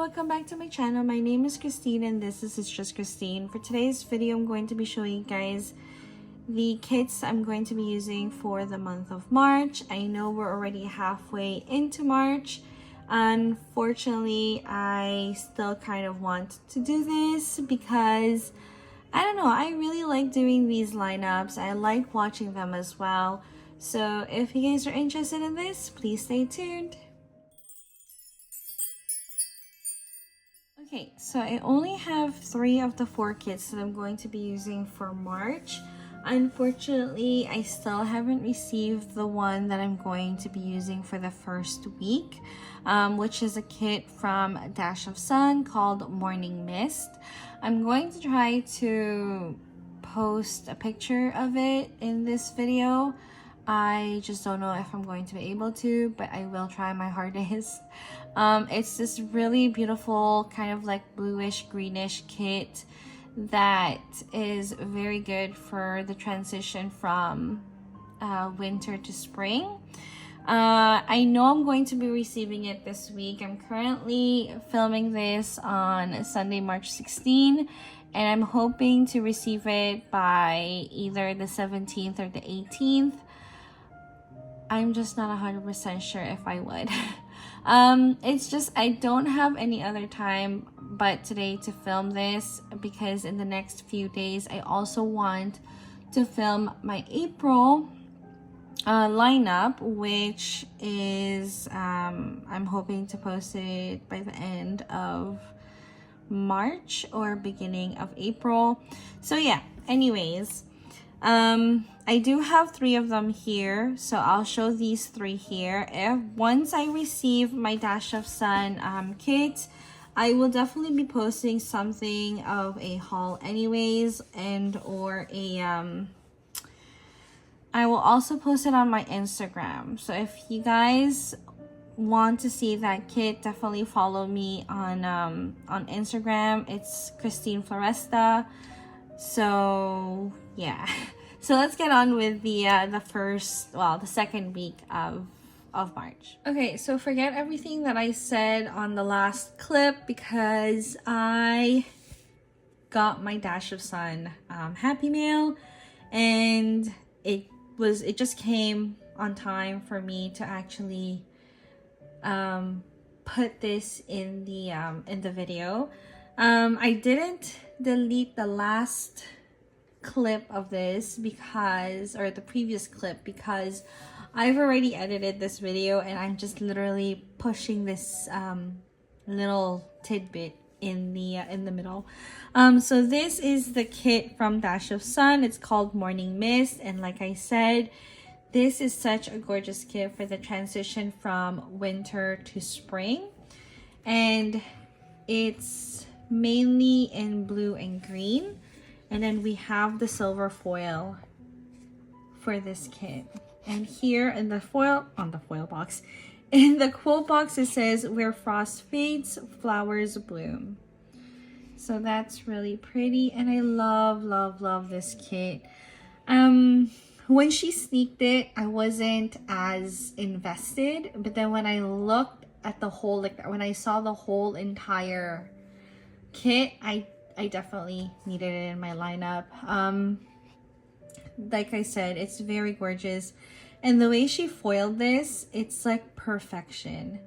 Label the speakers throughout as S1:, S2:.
S1: welcome back to my channel. My name is Christine and this is It's Just Christine. For today's video, I'm going to be showing you guys the kits I'm going to be using for the month of March. I know we're already halfway into March. Unfortunately, I still kind of want to do this because I don't know, I really like doing these lineups. I like watching them as well. So if you guys are interested in this, please stay tuned. Okay, so I only have 3 of the 4 kits that I'm going to be using for March. Unfortunately, I still haven't received the one that I'm going to be using for the first week, which is a kit from Dash of Sun called Morning Mist. I'm going to try to post a picture of it in this video. I just don't know if I'm going to be able to, but I will try my hardest. It's this really beautiful kind of like bluish greenish kit that is very good for the transition from winter to spring. I know I'm going to be receiving it this week. I'm currently filming this on Sunday, March 16, and I'm hoping to receive it by either the 17th or the 18th. I'm just not 100% sure if I would. It's just I don't have any other time but today to film this because in the next few days I also want to film my April lineup, which is I'm hoping to post it by the end of March or beginning of April. So yeah, anyways, I do have 3 of them here, so I'll show these 3 here. Once I receive my Dash of Sun kit, I will definitely be posting something of a haul anyways, and or a I will also post it on my Instagram. So if you guys want to see that kit, definitely follow me on Instagram. It's Christine Floresta. So yeah. So let's get on with the second week of March. Okay, so forget everything that I said on the last clip because I got my Dash of Sun Happy Mail, and it just came on time for me to actually put this in the video. I didn't delete the last clip of this or the previous clip because I've already edited this video and I'm just literally pushing this little tidbit in the middle. So this is the kit from Dash of Sun. It's called Morning Mist, and like I said, this is such a gorgeous kit for the transition from winter to spring, and it's mainly in blue and green. And then we have the silver foil for this kit. And here in the foil, on the foil box, in the quote box, it says, "Where frost fades, flowers bloom." So that's really pretty. And I love, love, love this kit. When she sneaked it, I wasn't as invested. But then when I looked at the whole, like when I saw the whole entire kit, I definitely needed it in my lineup. Like I said, it's very gorgeous, and the way she foiled this, it's like perfection.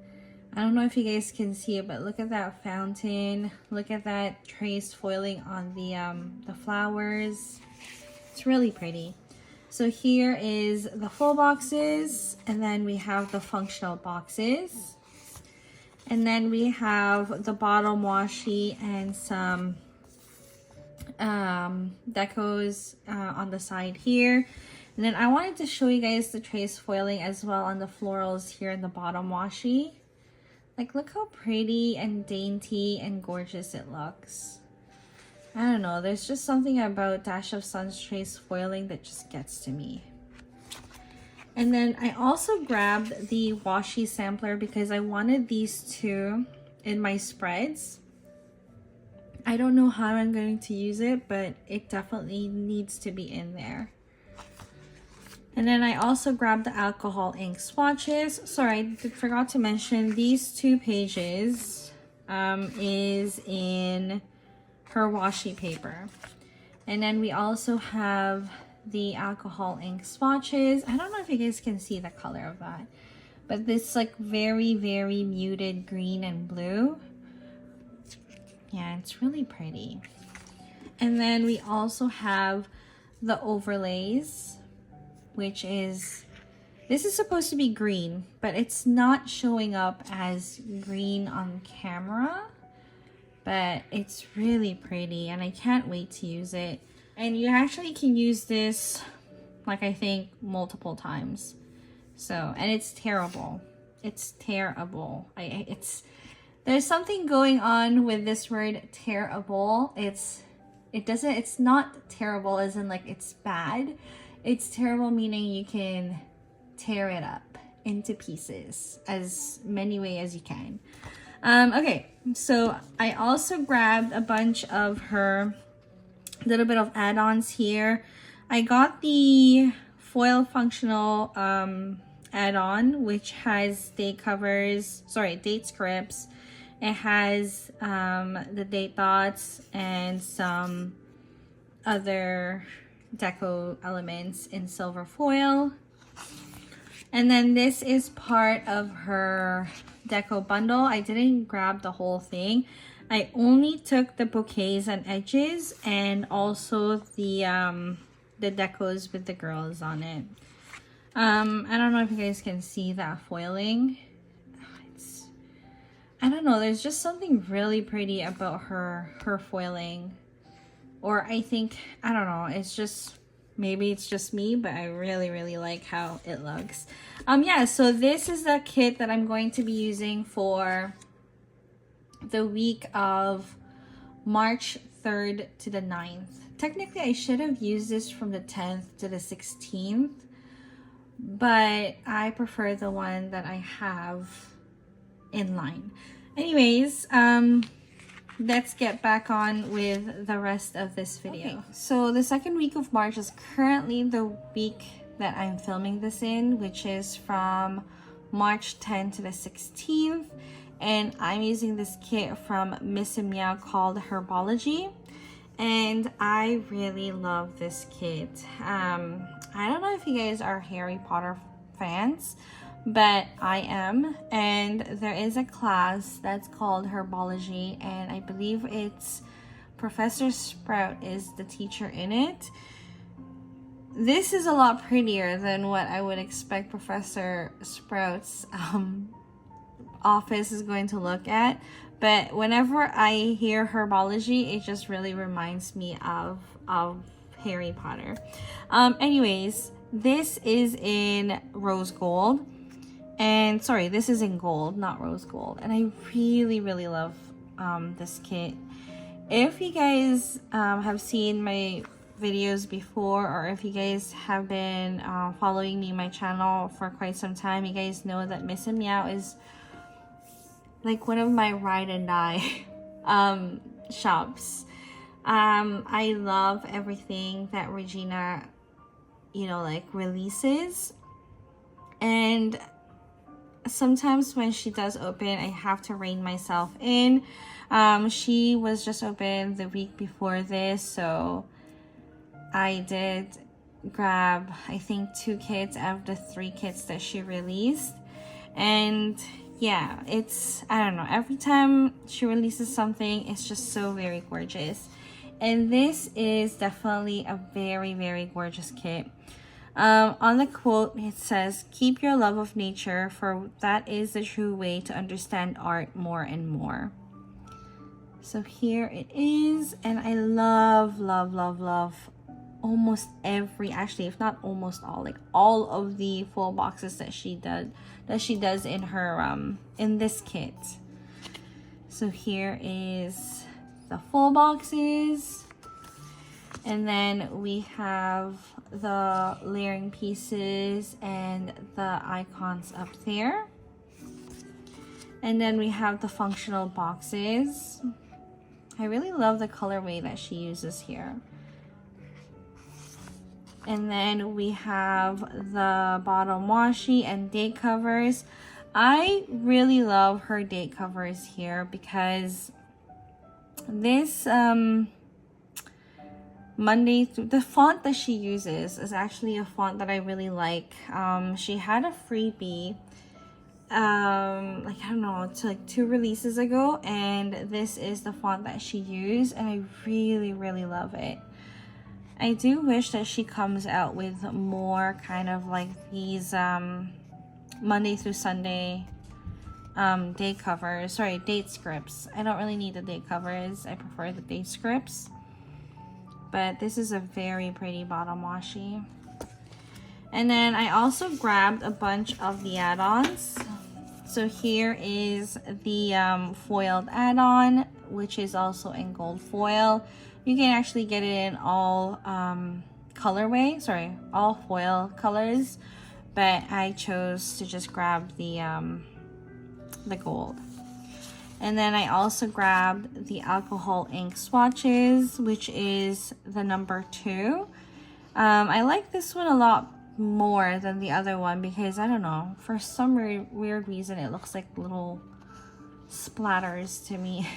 S1: I don't know if you guys can see it, but look at that fountain, look at that trace foiling on the flowers. It's really pretty. So here is the full boxes, and then we have the functional boxes, and then we have the bottom washi and some decos on the side here. And then I wanted to show you guys the trace foiling as well on the florals here in the bottom washi. Like, look how pretty and dainty and gorgeous it looks. I don't know, there's just something about Dash of Sun's trace foiling that just gets to me. And then I also grabbed the washi sampler because I wanted these 2 in my spreads. I don't know how I'm going to use it, but it definitely needs to be in there. And then I also grabbed the alcohol ink swatches. Sorry, I forgot to mention these 2 pages is in her washi paper. And then we also have the alcohol ink swatches. I don't know if you guys can see the color of that, but this like very, very muted green and blue. Yeah, it's really pretty. And then we also have the overlays, which is, this is supposed to be green, but it's not showing up as green on camera, but it's really pretty and I can't wait to use it. And you actually can use this, like, I think multiple times. So, and it's terrible. It's terrible. There's something going on with this word terrible. It's not terrible as in like it's bad. It's terrible meaning you can tear it up into pieces as many ways as you can. Okay, so I also grabbed a bunch of her little bit of add-ons here. I got the foil functional add-on, which has date scripts. It has the date dots and some other deco elements in silver foil. And then this is part of her deco bundle. I didn't grab the whole thing. I only took the bouquets and edges and also the decos with the girls on it. I don't know if you guys can see that foiling. I don't know, there's just something really pretty about her foiling. Or I think, I don't know, it's just, maybe it's just me, but I really, really like how it looks. Yeah, so this is the kit that I'm going to be using for the week of March 3rd to the 9th. Technically, I should have used this from the 10th to the 16th, but I prefer the one that I have in line. Anyways, let's get back on with the rest of this video. Okay, so the second week of March is currently the week that I'm filming this in, which is from March 10th to the 16th. And I'm using this kit from Miss+Meow called Herbology. And I really love this kit. I don't know if you guys are Harry Potter fans, but I am. And there is a class that's called Herbology, and I believe it's Professor Sprout is the teacher in it. This is a lot prettier than what I would expect Professor Sprout's office is going to look at, but whenever I hear Herbology, it just really reminds me of Harry Potter. Anyways, this is in rose gold, and sorry, this is in gold, not rose gold, and I really, really love this kit. If you guys have seen my videos before, or if you guys have been following me on my channel for quite some time, you guys know that Miss+Meow is like one of my ride and die shops. I love everything that Regina, you know, like releases, and sometimes when she does open, I have to rein myself in. She was just open the week before this, so I did grab, I think, 2 kits out of the 3 kits that she released. And yeah, it's, I don't know, every time she releases something, it's just so very gorgeous. And this is definitely a very, very gorgeous kit. On the quote, it says, "Keep your love of nature, for that is the true way to understand art more and more." So here it is, and I love, love, love, love almost every, actually, if not almost all, like all of the full boxes that she does in her in this kit. So here is the full boxes, and then we have the layering pieces and the icons up there, and then we have the functional boxes. I really love the colorway that she uses here. And then we have the bottom washi and date covers. I really love her date covers here because this Monday through the font that she uses is actually a font that I really like. She had a freebie like I don't know, to like 2 releases ago, and this is the font that she used, and I really love it. I do wish that she comes out with more kind of like these Monday through Sunday date covers, sorry, date scripts. I don't really need the date covers, I prefer the date scripts. But this is a very pretty bottom washi. And then I also grabbed a bunch of the add-ons. So here is the foiled add-on, which is also in gold foil. You can actually get it in all all foil colors, but I chose to just grab the gold. And then I also grabbed the alcohol ink swatches, which is the number 2. I like this one a lot more than the other one because I don't know, for some weird reason it looks like little splatters to me.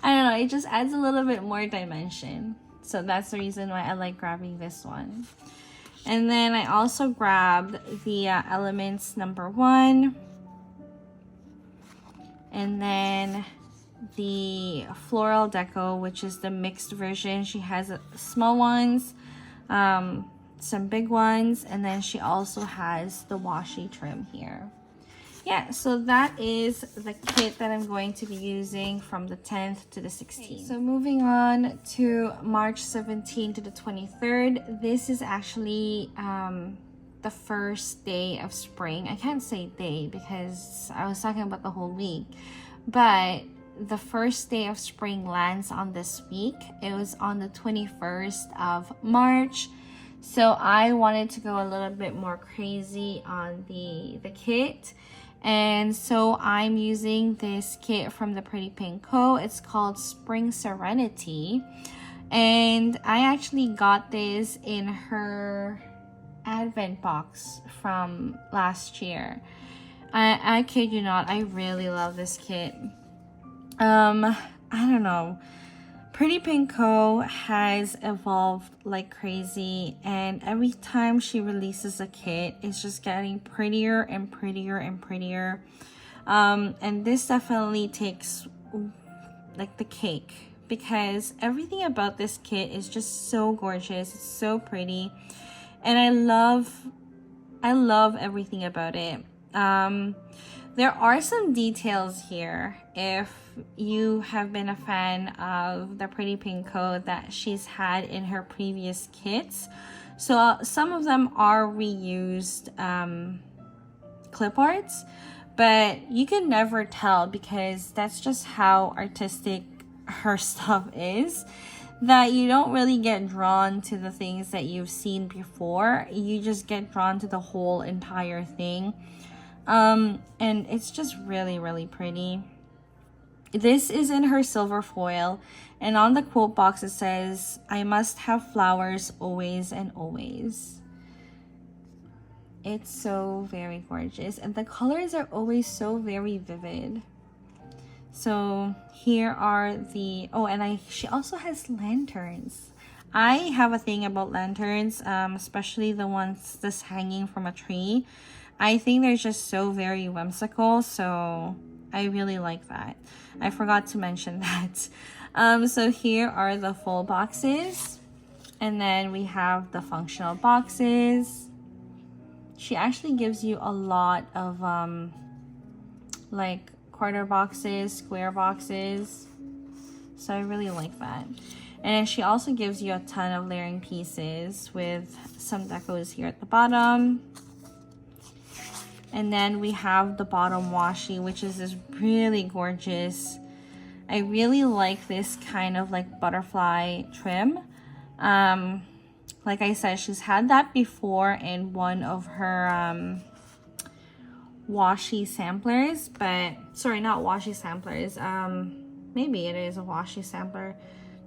S1: I don't know, it just adds a little bit more dimension, so that's the reason why I like grabbing this one. And then I also grabbed the Elements number 1, and then the Floral Deco, which is the mixed version. She has small ones, some big ones, and then she also has the washi trim here. Yeah, so that is the kit that I'm going to be using from the 10th to the 16th. Okay, so moving on to March 17th to the 23rd. This is actually the first day of spring. I can't say day because I was talking about the whole week, but the first day of spring lands on this week. It was on the 21st of March. So I wanted to go a little bit more crazy on the kit. And so I'm using this kit from the Pretty Pink Co. It's called Spring Serenity. And I actually got this in her advent box from last year. I kid you not, I really love this kit. I don't know. Pretty Pink Co. has evolved like crazy, and every time she releases a kit, it's just getting prettier and prettier and prettier. And this definitely takes like the cake because everything about this kit is just so gorgeous. It's so pretty, and I love everything about it. There are some details here if you have been a fan of the Pretty Pink Co. that she's had in her previous kits. So some of them are reused clip arts, but you can never tell because that's just how artistic her stuff is, that you don't really get drawn to the things that you've seen before. You just get drawn to the whole entire thing. And it's just really pretty. This is in her silver foil, and on the quote box it says, "I must have flowers always and always." It's so very gorgeous, and the colors are always so very vivid. So here are the she also has lanterns. I have a thing about lanterns, especially the ones that's hanging from a tree. I think they're just so very whimsical, so I really like that. I forgot to mention that. So here are the full boxes, and then we have the functional boxes. She actually gives you a lot of like quarter boxes, square boxes, so I really like that. And then she also gives you a ton of layering pieces with some decos here at the bottom. And then we have the bottom washi, which is this really gorgeous. I really like this kind of like butterfly trim. Like I said, she's had that before in one of her washi samplers, but sorry, not washi samplers. Maybe it is a washi sampler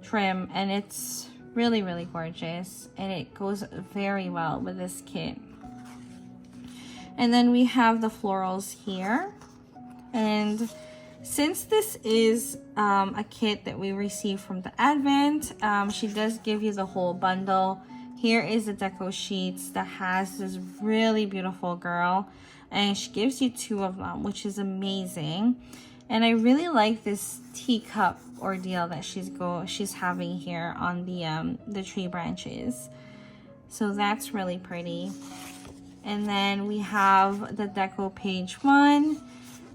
S1: trim, and it's really gorgeous, and it goes very well with this kit. And then we have the florals here. And since this is a kit that we received from the Advent, she does give you the whole bundle. Here is the deco sheets that has this really beautiful girl, and she gives you 2 of them, which is amazing. And I really like this teacup ordeal that she's having here on the tree branches. So that's really pretty. And then we have the deco page 1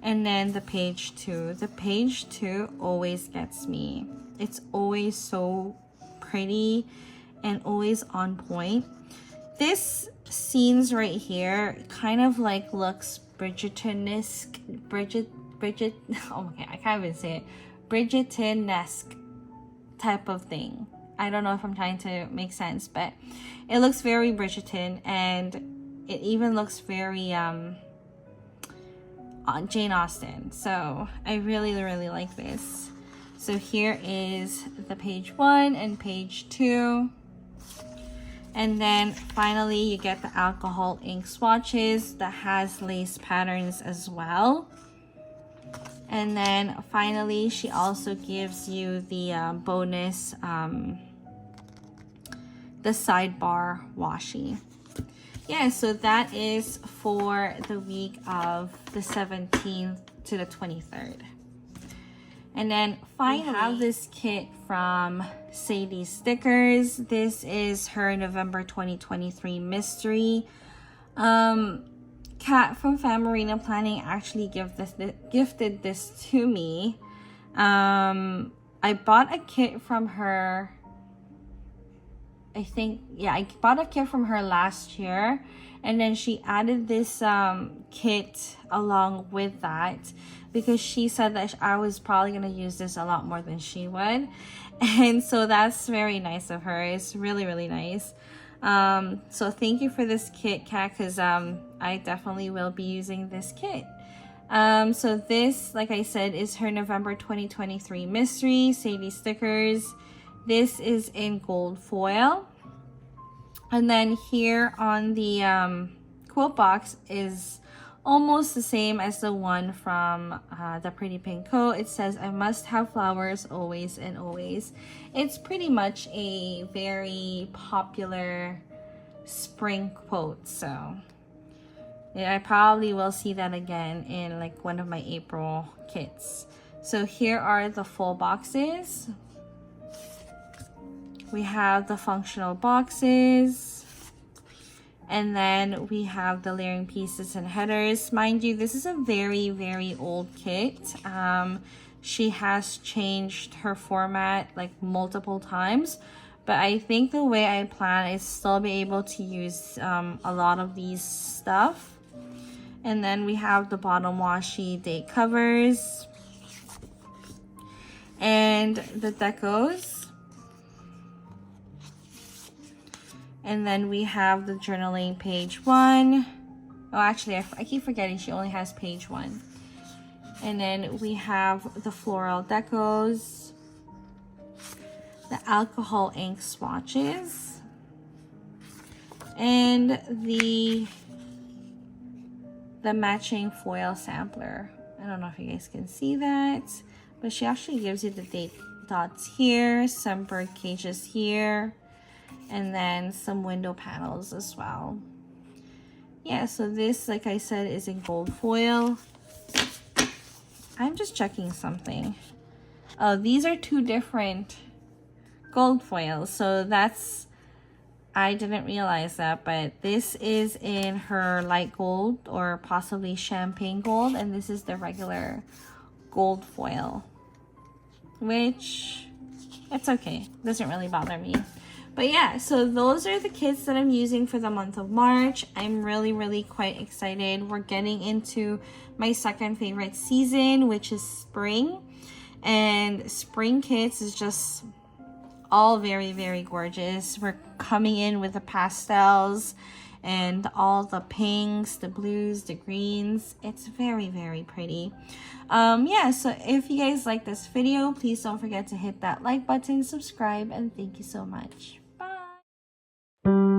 S1: and then the page 2. The page 2 always gets me. It's always so pretty and always on point. This scenes right here kind of like looks Bridgerton-esque. Oh okay, I can't even say it. Bridgerton-esque type of thing. I don't know if I'm trying to make sense, but it looks very Bridgerton, and it even looks very Jane Austen. So I really, really like this. So here is the page 1 and page 2. And then finally you get the alcohol ink swatches that has lace patterns as well. And then finally she also gives you the bonus the sidebar washi. Yeah, so that is for the week of the 17th to the 23rd. And then finally, I have this kit from Sadie Stickers. This is her November 2023 mystery. Kat from Famarina Planning actually gifted this to me. I bought a kit from her. I bought a kit from her last year, and then she added this kit along with that because she said that I was probably going to use this a lot more than she would. And so that's very nice of her. It's really, really nice. So thank you for this kit, Kat, because I definitely will be using this kit. So this, like I said, is her November 2023 mystery, Sadie Stickers. This is in gold foil. And then here on the quote box is almost the same as the one from the Pretty Pink Coat. It says, "I must have flowers always and always." It's pretty much a very popular spring quote. So yeah, I probably will see that again in like one of my April kits. So here are the full boxes. We have the functional boxes, and then we have the layering pieces and headers. Mind you, this is a very, very old kit. She has changed her format like multiple times, but I think the way I plan is still be able to use a lot of these stuff. And then we have the bottom washi date covers and the decos. And then we have the journaling page 1. Oh, actually, I keep forgetting she only has page 1. And then we have the floral decos, the alcohol ink swatches, and the matching foil sampler. I don't know if you guys can see that, but she actually gives you the date dots here, some bird cages here, and then some window panels as well. Yeah, so this, like I said, is in gold foil. I'm just checking something. Oh, these are 2 different gold foils. So that's, I didn't realize that, but this is in her light gold or possibly champagne gold, and this is the regular gold foil, which it's okay. Doesn't really bother me. But yeah, so those are the kits that I'm using for the month of March. I'm really, really quite excited. We're getting into my second favorite season, which is spring. And spring kits is just all very, very gorgeous. We're coming in with the pastels and all the pinks, the blues, the greens. It's very, very pretty. Yeah, so if you guys like this video, please don't forget to hit that like button, subscribe, and thank you so much. Bye.